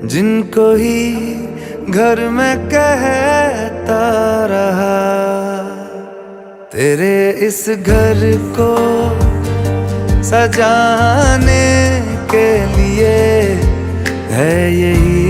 जिनको ही घर में कहता रहा। तेरे इस घर को सजाने के लिए है यही